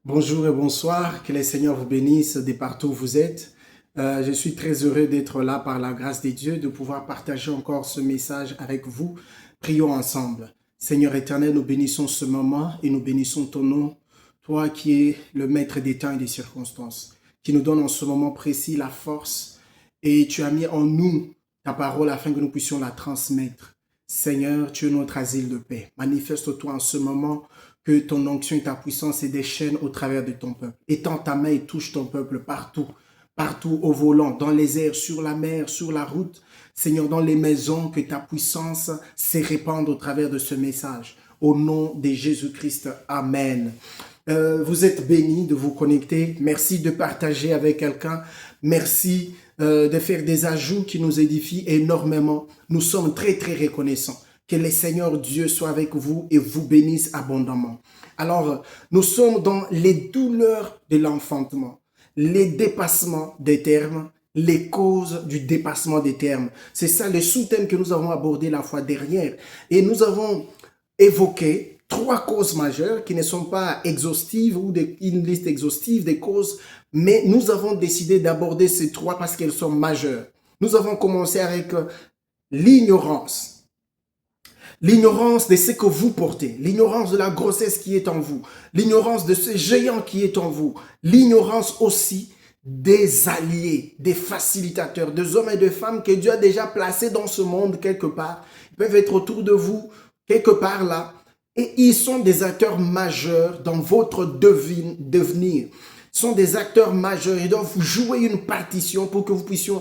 Bonjour et bonsoir, que les Seigneurs vous bénissent de partout où vous êtes. Je suis très heureux d'être là par la grâce de Dieu, de pouvoir partager encore ce message avec vous. Prions ensemble. Seigneur éternel, nous bénissons ce moment et nous bénissons ton nom, toi qui es le maître des temps et des circonstances, qui nous donne en ce moment précis la force et tu as mis en nous ta parole afin que nous puissions la transmettre. Seigneur, tu es notre asile de paix. Manifeste-toi en ce moment que ton onction et ta puissance se déchaînent au travers de ton peuple. Étends ta main et touche ton peuple partout, partout au volant, dans les airs, sur la mer, sur la route. Seigneur, dans les maisons, que ta puissance se répande au travers de ce message. Au nom de Jésus-Christ, Amen. Vous êtes bénis de vous connecter. Merci de partager avec quelqu'un. Merci de faire des ajouts qui nous édifient énormément. Nous sommes très, très reconnaissants. Que le Seigneur Dieu soit avec vous et vous bénisse abondamment. Alors, nous sommes dans les douleurs de l'enfantement, les dépassements des termes, les causes du dépassement des termes. C'est ça le sous-thème que nous avons abordé la fois dernière. Et nous avons évoqué trois causes majeures qui ne sont pas exhaustives ou une liste exhaustive des causes, mais nous avons décidé d'aborder ces trois parce qu'elles sont majeures. Nous avons commencé avec l'ignorance. L'ignorance de ce que vous portez, l'ignorance de la grossesse qui est en vous, l'ignorance de ce géant qui est en vous, l'ignorance aussi des alliés, des facilitateurs, des hommes et des femmes que Dieu a déjà placés dans ce monde quelque part. Ils peuvent être autour de vous, quelque part là, et ils sont des acteurs majeurs dans votre devenir. Ils sont des acteurs majeurs, ils doivent jouer une partition pour que vous puissiez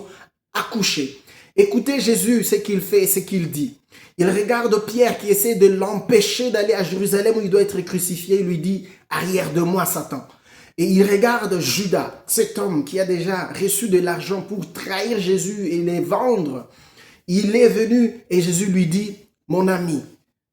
accoucher. Écoutez Jésus, ce qu'il fait et ce qu'il dit. Il regarde Pierre qui essaie de l'empêcher d'aller à Jérusalem où il doit être crucifié. Il lui dit, arrière de moi Satan. Et il regarde Judas, cet homme qui a déjà reçu de l'argent pour trahir Jésus et les vendre. Il est venu et Jésus lui dit, mon ami,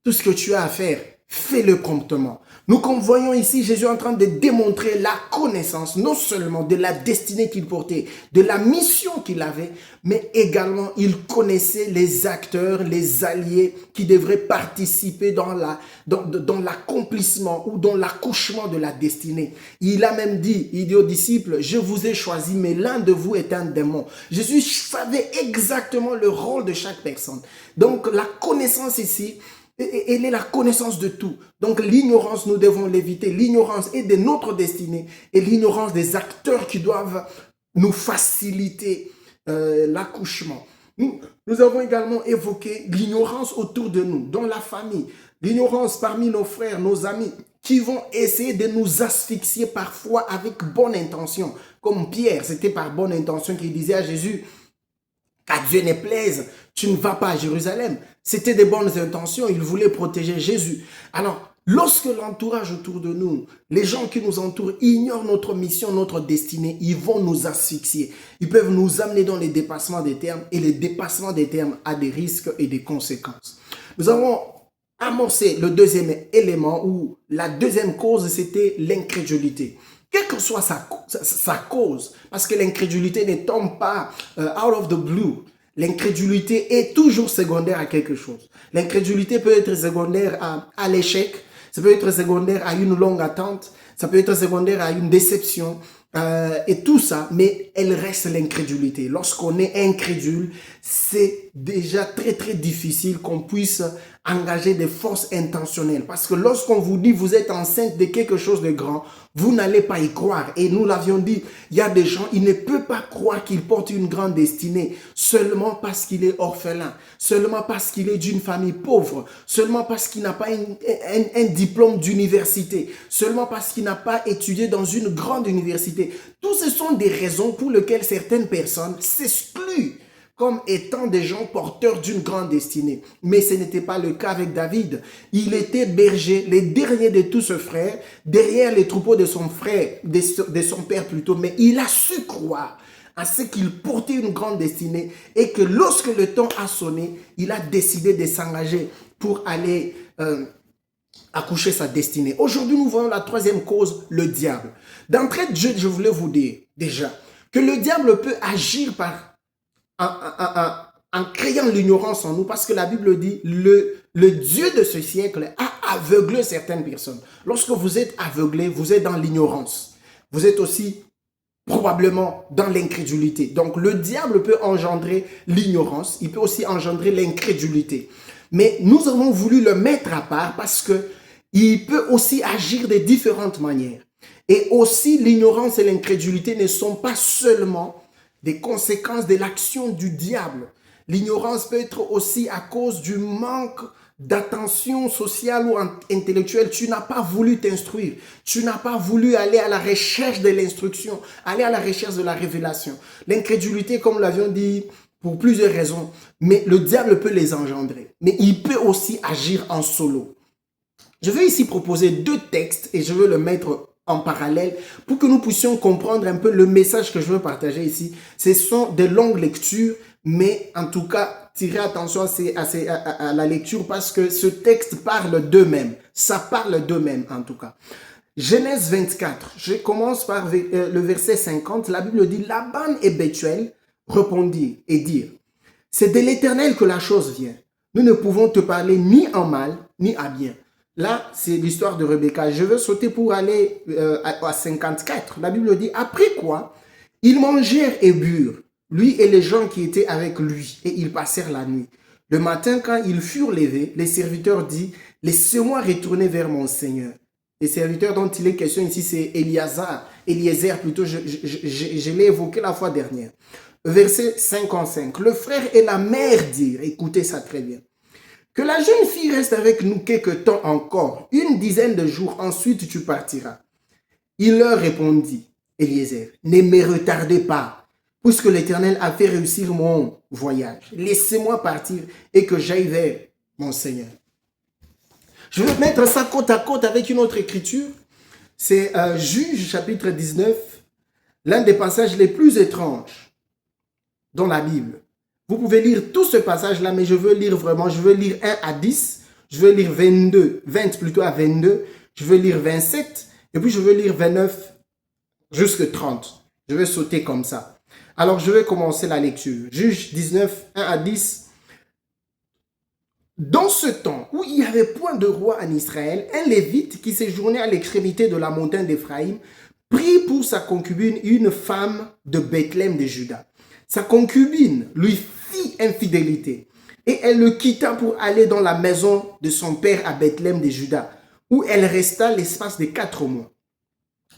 tout ce que tu as à faire, fais-le promptement. Nous voyons ici Jésus en train de démontrer la connaissance, non seulement de la destinée qu'il portait, de la mission qu'il avait, mais également il connaissait les acteurs, les alliés qui devraient participer dans l'accomplissement ou dans l'accouchement de la destinée. Il a même dit, il dit aux disciples, je vous ai choisi, mais l'un de vous est un démon. Jésus savait exactement le rôle de chaque personne. Donc la connaissance ici, elle est la connaissance de tout. Donc l'ignorance, nous devons l'éviter. L'ignorance est de notre destinée et l'ignorance des acteurs qui doivent nous faciliter l'accouchement. Nous avons également évoqué l'ignorance autour de nous, dans la famille. L'ignorance parmi nos frères, nos amis, qui vont essayer de nous asphyxier parfois avec bonne intention. Comme Pierre, c'était par bonne intention qu'il disait à Jésus, qu'à Dieu ne plaise, tu ne vas pas à Jérusalem. C'était des bonnes intentions, il voulait protéger Jésus. Alors, lorsque l'entourage autour de nous, les gens qui nous entourent ignorent notre mission, notre destinée, ils vont nous asphyxier. Ils peuvent nous amener dans les dépassements des termes et le dépassement des termes a des risques et des conséquences. Nous avons amorcé le deuxième élément ou la deuxième cause, c'était l'incrédulité. Quelle que soit sa cause, parce que l'incrédulité ne tombe pas out of the blue. L'incrédulité est toujours secondaire à quelque chose. L'incrédulité peut être secondaire à l'échec, ça peut être secondaire à une longue attente, ça peut être secondaire à une déception, et tout ça, mais elle reste l'incrédulité. Lorsqu'on est incrédule, c'est déjà très très difficile qu'on puisse engager des forces intentionnelles. Parce que lorsqu'on vous dit vous êtes enceinte de quelque chose de grand, vous n'allez pas y croire. Et nous l'avions dit, il y a des gens, ils ne peuvent pas croire qu'ils portent une grande destinée seulement parce qu'il est orphelin, seulement parce qu'il est d'une famille pauvre, seulement parce qu'il n'a pas un diplôme d'université, seulement parce qu'il n'a pas étudié dans une grande université. Tous ce sont des raisons pour lesquelles certaines personnes s'excluent comme étant des gens porteurs d'une grande destinée. Mais ce n'était pas le cas avec David. Il était berger, le dernier de tous ses frères, derrière les troupeaux de son frère, de son père plutôt, mais il a su croire à ce qu'il portait une grande destinée et que lorsque le temps a sonné, il a décidé de s'engager pour aller accoucher sa destinée. Aujourd'hui, nous voyons la troisième cause, le diable. D'entrée de jeu, je voulais vous dire déjà que le diable peut agir par en créant l'ignorance en nous, parce que la Bible dit le Dieu de ce siècle a aveuglé certaines personnes. Lorsque vous êtes aveuglé, vous êtes dans l'ignorance. Vous êtes aussi probablement dans l'incrédulité. Donc le diable peut engendrer l'ignorance, il peut aussi engendrer l'incrédulité. Mais nous avons voulu le mettre à part parce que il peut aussi agir de différentes manières. Et aussi l'ignorance et l'incrédulité ne sont pas seulement des conséquences de l'action du diable. L'ignorance peut être aussi à cause du manque d'attention sociale ou intellectuelle. Tu n'as pas voulu t'instruire. Tu n'as pas voulu aller à la recherche de l'instruction, aller à la recherche de la révélation. L'incrédulité, comme nous l'avions dit, pour plusieurs raisons, mais le diable peut les engendrer. Mais il peut aussi agir en solo. Je vais ici proposer 2 textes et je veux le mettre en parallèle pour que nous puissions comprendre un peu le message que je veux partager ici. Ce sont des longues lectures, mais en tout cas, tirez attention à la lecture parce que ce texte parle d'eux-mêmes. Ça parle d'eux-mêmes en tout cas. Genèse 24, je commence par le verset 50. La Bible dit, Laban et Bethuel répondirent et dirent, c'est de l'Éternel que la chose vient. Nous ne pouvons te parler ni en mal, ni à bien. Là, c'est l'histoire de Rebecca. Je veux sauter pour aller à 54. La Bible dit, après quoi, ils mangèrent et burent, lui et les gens qui étaient avec lui, et ils passèrent la nuit. Le matin, quand ils furent levés, les serviteurs dirent, laissez-moi retourner vers mon Seigneur. Les serviteurs dont il est question ici, c'est Eliezer plutôt, je l'ai évoqué la fois dernière. Verset 55. Le frère et la mère dirent, écoutez ça très bien, que la jeune fille reste avec nous quelque temps encore, 10 de jours, ensuite tu partiras. Il leur répondit, Eliezer, ne me retardez pas, puisque l'Éternel a fait réussir mon voyage. Laissez-moi partir et que j'aille vers mon Seigneur. Je vais mettre ça côte à côte avec une autre écriture. C'est Juge chapitre 19, l'un des passages les plus étranges dans la Bible. Vous pouvez lire tout ce passage-là, mais je veux lire 1 à 10, je veux lire 20 plutôt à 22, je veux lire 27, et puis je veux lire 29 jusqu'à 30. Je vais sauter comme ça. Alors, je vais commencer la lecture. Juge 19, 1 à 10. Dans ce temps où il n'y avait point de roi en Israël, un Lévite qui séjournait à l'extrémité de la montagne d'Éphraïm prit pour sa concubine une femme de Bethléem de Juda. Sa concubine lui fit infidélité et elle le quitta pour aller dans la maison de son père à Bethléem de Juda, où elle resta l'espace de 4 mois.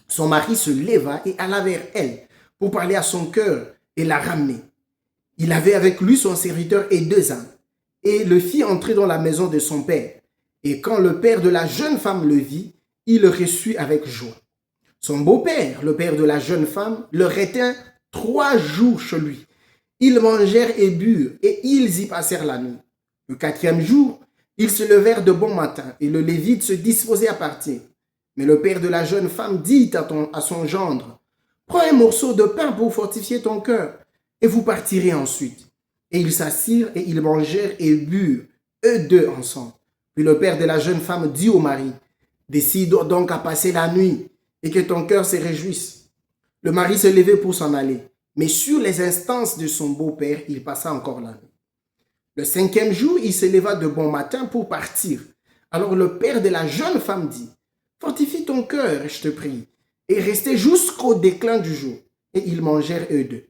Son mari se leva et alla vers elle pour parler à son cœur et la ramener. Il avait avec lui son serviteur et 2 ânes, et le fit entrer dans la maison de son père. Et quand le père de la jeune femme le vit, il le reçut avec joie. Son beau-père, le père de la jeune femme, le retint 3 jours chez lui. Ils mangèrent et burent, et ils y passèrent la nuit. Le 4e jour, ils se levèrent de bon matin, et le Lévite se disposait à partir. Mais le père de la jeune femme dit à son gendre, « Prends un morceau de pain pour fortifier ton cœur, et vous partirez ensuite. » Et ils s'assirent, et ils mangèrent et burent, eux 2 ensemble. Puis le père de la jeune femme dit au mari, « Décide donc à passer la nuit, et que ton cœur se réjouisse. » Le mari se levait pour s'en aller, mais sur les instances de son beau-père, il passa encore la nuit. Le 5e jour, il se leva de bon matin pour partir. Alors le père de la jeune femme dit, « Fortifie ton cœur, je te prie, et restez jusqu'au déclin du jour. » Et ils mangèrent eux 2.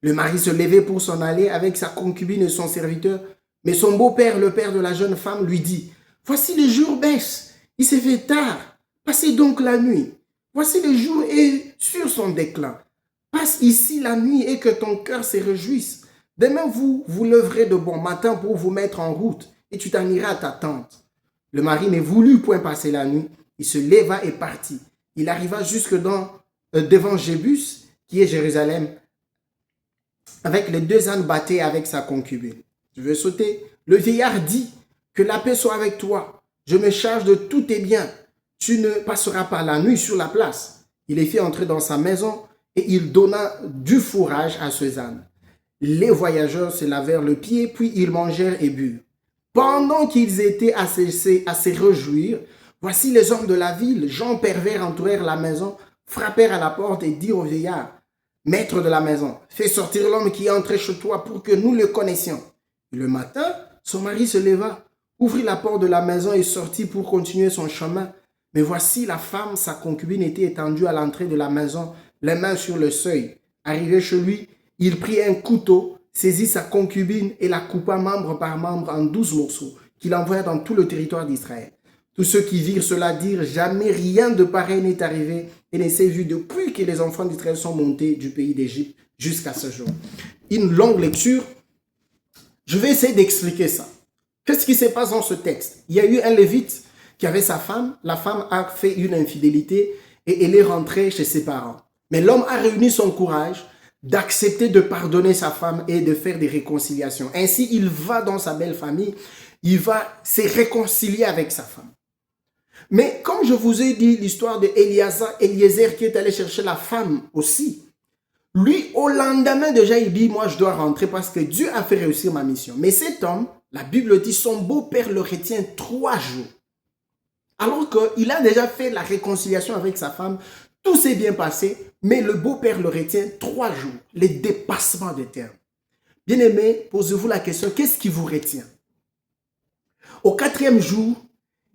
Le mari se levait pour s'en aller avec sa concubine et son serviteur, mais son beau-père, le père de la jeune femme, lui dit, « Voici le jour baisse, il s'est fait tard, passez donc la nuit. Voici le jour est sur son déclin. Passe ici la nuit et que ton cœur se réjouisse. Demain, vous vous leverez de bon matin pour vous mettre en route et tu t'en iras à ta tente. » Le mari ne voulut point passer la nuit. Il se leva et partit. Il arriva jusque devant Jébus, qui est Jérusalem, avec les 2 ânes battés avec sa concubine. Je vais sauter. Le vieillard dit, « Que la paix soit avec toi. Je me charge de tous tes biens. Tu ne passeras pas la nuit sur la place. » Il les fit entrer dans sa maison et il donna du fourrage à ses ânes. Les voyageurs se lavèrent le pied, puis ils mangèrent et burent. Pendant qu'ils étaient à se réjouir, voici les hommes de la ville, gens pervers, entourèrent la maison, frappèrent à la porte et dirent au vieillard, « Maître de la maison, fais sortir l'homme qui est entré chez toi pour que nous le connaissions. » Le matin, son mari se leva, ouvrit la porte de la maison et sortit pour continuer son chemin. Mais voici la femme, sa concubine, était étendue à l'entrée de la maison, les mains sur le seuil. Arrivé chez lui, il prit un couteau, saisit sa concubine et la coupa membre par membre en 12 morceaux, qu'il envoya dans tout le territoire d'Israël. Tous ceux qui virent cela dirent, jamais rien de pareil n'est arrivé et ne s'est vu depuis que les enfants d'Israël sont montés du pays d'Égypte jusqu'à ce jour. Une longue lecture. Je vais essayer d'expliquer ça. Qu'est-ce qui se passe dans ce texte? Il y a eu un lévite qui avait sa femme. La femme a fait une infidélité et elle est rentrée chez ses parents. Mais l'homme a réuni son courage d'accepter de pardonner sa femme et de faire des réconciliations. Ainsi, il va dans sa belle famille, il va se réconcilier avec sa femme. Mais comme je vous ai dit l'histoire de Eliezer qui est allé chercher la femme aussi, lui, au lendemain déjà, il dit, moi je dois rentrer parce que Dieu a fait réussir ma mission. Mais cet homme, la Bible dit, son beau-père le retient 3 jours. Alors qu'il a déjà fait la réconciliation avec sa femme, tout s'est bien passé, mais le beau-père le retient 3 jours. Les dépassements de terme. Bien-aimés, posez-vous la question, qu'est-ce qui vous retient? Au 4e jour,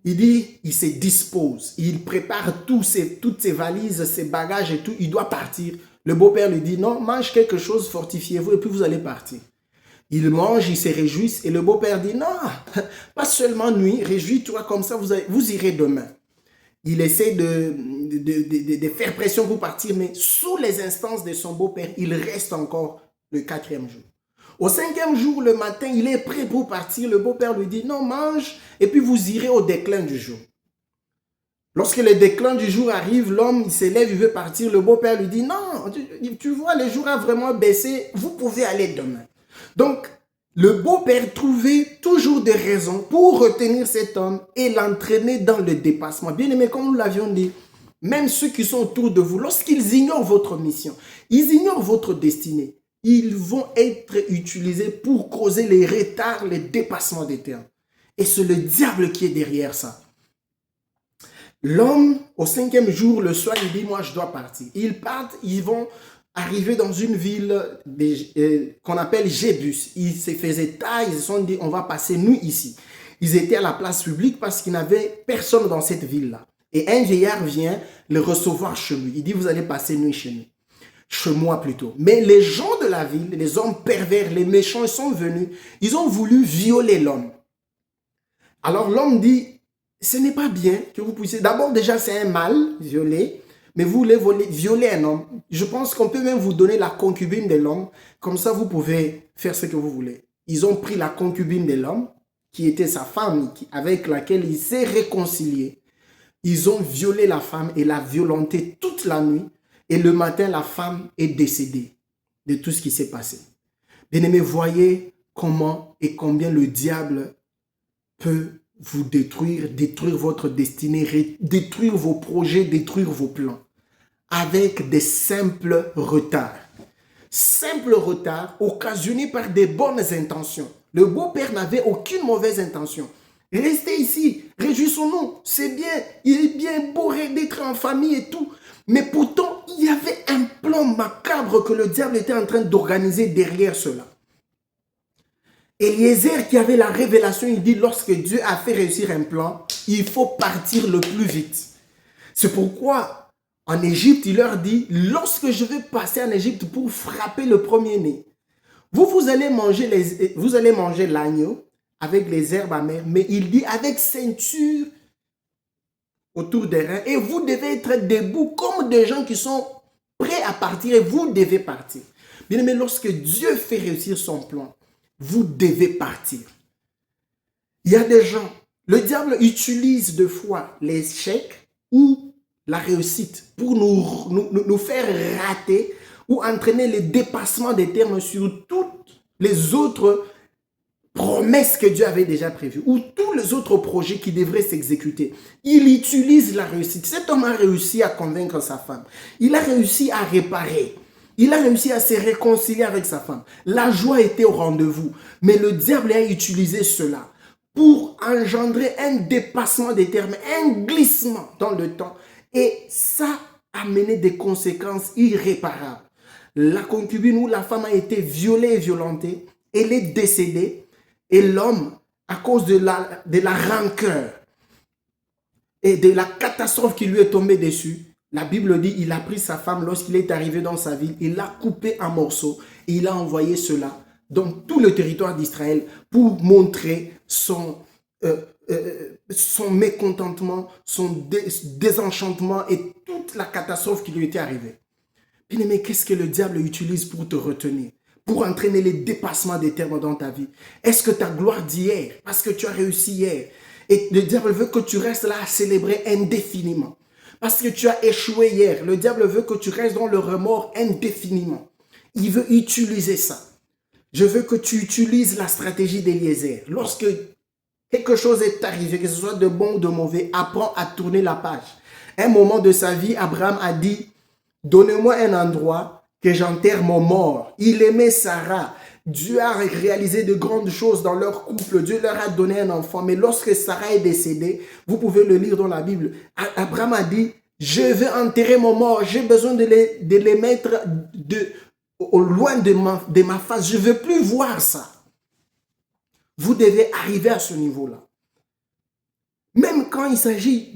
il dit, il se dispose, il prépare toutes ses valises, ses bagages et tout, il doit partir. Le beau-père lui dit, non, mange quelque chose, fortifiez-vous et puis vous allez partir. Il mange, il se réjouit et le beau-père dit, non, pas seulement nuit, réjouis-toi comme ça, vous irez demain. Il essaie de faire pression pour partir, mais sous les instances de son beau-père, il reste encore le 4e jour. Au 5e jour, le matin, il est prêt pour partir. Le beau-père lui dit, non, mange, et puis vous irez au déclin du jour. Lorsque le déclin du jour arrive, l'homme, il s'élève, il veut partir. Le beau-père lui dit, non, tu vois, le jour a vraiment baissé, vous pouvez aller demain. Donc, le beau-père trouvait toujours des raisons pour retenir cet homme et l'entraîner dans le dépassement. Bien aimé, comme nous l'avions dit, même ceux qui sont autour de vous, lorsqu'ils ignorent votre mission, ils ignorent votre destinée, ils vont être utilisés pour causer les retards, les dépassements des termes. Et c'est le diable qui est derrière ça. L'homme, au 5e jour, le soir, il dit, moi, je dois partir. Ils partent, ils vont arriver dans une ville qu'on appelle Jébus. Ils se faisaient tard, ils se sont dit, on va passer nuit ici. Ils étaient à la place publique parce qu'il n'y avait personne dans cette ville-là. Et un vieillard vient le recevoir chez lui. Il dit, vous allez passer nuit chez nous. Chez moi plutôt. Mais les gens de la ville, les hommes pervers, les méchants, ils sont venus. Ils ont voulu violer l'homme. Alors l'homme dit, ce n'est pas bien que vous puissiez... D'abord, déjà, c'est un mal, violer. Mais vous voulez violer un homme. Je pense qu'on peut même vous donner la concubine de l'homme. Comme ça, vous pouvez faire ce que vous voulez. Ils ont pris la concubine de l'homme, qui était sa femme, avec laquelle il s'est réconcilié. Ils ont violé la femme et la violenté toute la nuit. Et le matin, la femme est décédée de tout ce qui s'est passé. Bien-aimés, voyez comment et combien le diable peut vous détruire votre destinée, détruire vos projets, détruire vos plans. Avec des simples retards. Simples retards occasionnés par des bonnes intentions. Le beau-père n'avait aucune mauvaise intention. Restez ici, réjouissons-nous, c'est bien, il est bien beau d'être en famille et tout. Mais pourtant, il y avait un plan macabre que le diable était en train d'organiser derrière cela. Eliezer qui avait la révélation, il dit, lorsque Dieu a fait réussir un plan, il faut partir le plus vite. C'est pourquoi, en Égypte, il leur dit, lorsque je vais passer en Égypte pour frapper le premier-né, vous allez manger l'agneau avec les herbes amères, mais il dit, avec ceinture autour des reins, et vous devez être debout comme des gens qui sont prêts à partir, et vous devez partir. Bien aimé, lorsque Dieu fait réussir son plan, vous devez partir. Il y a des gens, le diable utilise de fois l'échec ou la réussite pour nous faire rater ou entraîner le dépassement des termes sur toutes les autres promesses que Dieu avait déjà prévues ou tous les autres projets qui devraient s'exécuter. Il utilise la réussite. Cet homme a réussi à convaincre sa femme. Il a réussi à réparer. Il a réussi à se réconcilier avec sa femme. La joie était au rendez-vous. Mais le diable a utilisé cela pour engendrer un dépassement des termes, un glissement dans le temps. Et ça a mené des conséquences irréparables. La concubine ou la femme a été violée et violentée. Elle est décédée. Et l'homme à cause de la rancœur et de la catastrophe qui lui est tombée dessus, la Bible dit il a pris sa femme lorsqu'il est arrivé dans sa ville, il l'a coupée en morceaux et il a envoyé cela dans tout le territoire d'Israël pour montrer son mécontentement, son désenchantement et toute la catastrophe qui lui était arrivée. Bien-aimé, qu'est-ce que le diable utilise pour te retenir, pour entraîner les dépassements des termes dans ta vie? Est-ce que ta gloire d'hier, parce que tu as réussi hier, et le diable veut que tu restes là à célébrer indéfiniment? Parce que tu as échoué hier, le diable veut que tu restes dans le remords indéfiniment. Il veut utiliser ça. Je veux que tu utilises la stratégie d'Eliezer. Lorsque quelque chose est arrivé, que ce soit de bon ou de mauvais, apprends à tourner la page. Un moment de sa vie, Abraham a dit, donnez-moi un endroit que j'enterre mon mort. Il aimait Sarah. Dieu a réalisé de grandes choses dans leur couple. Dieu leur a donné un enfant. Mais lorsque Sarah est décédée, vous pouvez le lire dans la Bible, Abraham a dit, je veux enterrer mon mort. J'ai besoin de les mettre au loin de ma face. Je ne veux plus voir ça. Vous devez arriver à ce niveau-là. Même quand il s'agit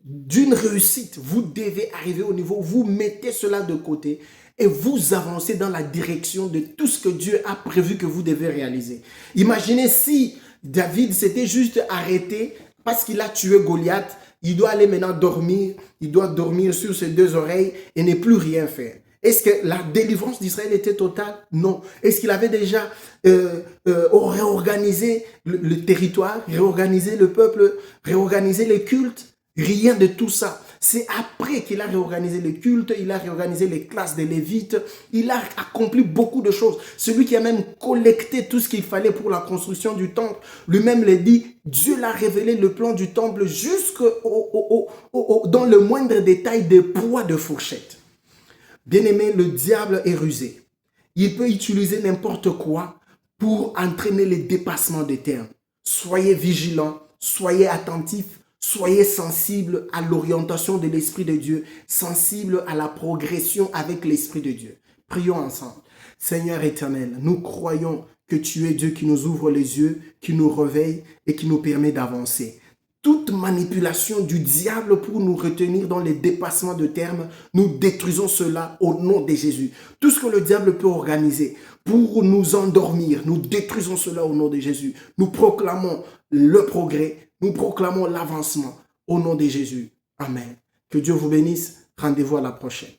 d'une réussite, vous devez arriver au niveau où vous mettez cela de côté et vous avancez dans la direction de tout ce que Dieu a prévu que vous devez réaliser. Imaginez si David s'était juste arrêté parce qu'il a tué Goliath, il doit aller maintenant dormir, il doit dormir sur ses deux oreilles et ne plus rien faire. Est-ce que la délivrance d'Israël était totale? Non. Est-ce qu'il avait déjà réorganisé le territoire, réorganisé le peuple, réorganisé les cultes? Rien de tout ça. C'est après qu'il a réorganisé les cultes, il a réorganisé les classes des Lévites, il a accompli beaucoup de choses. Celui qui a même collecté tout ce qu'il fallait pour la construction du temple, lui-même l'a dit, Dieu l'a révélé le plan du temple dans le moindre détail des poids de fourchette. Bien-aimé, le diable est rusé. Il peut utiliser n'importe quoi pour entraîner les dépassements des termes. Soyez vigilants, soyez attentifs, soyez sensibles à l'orientation de l'Esprit de Dieu, sensibles à la progression avec l'Esprit de Dieu. Prions ensemble. Seigneur éternel, nous croyons que tu es Dieu qui nous ouvre les yeux, qui nous réveille et qui nous permet d'avancer. Toute manipulation du diable pour nous retenir dans les dépassements de termes, nous détruisons cela au nom de Jésus. Tout ce que le diable peut organiser pour nous endormir, nous détruisons cela au nom de Jésus. Nous proclamons le progrès, nous proclamons l'avancement au nom de Jésus. Amen. Que Dieu vous bénisse. Rendez-vous à la prochaine.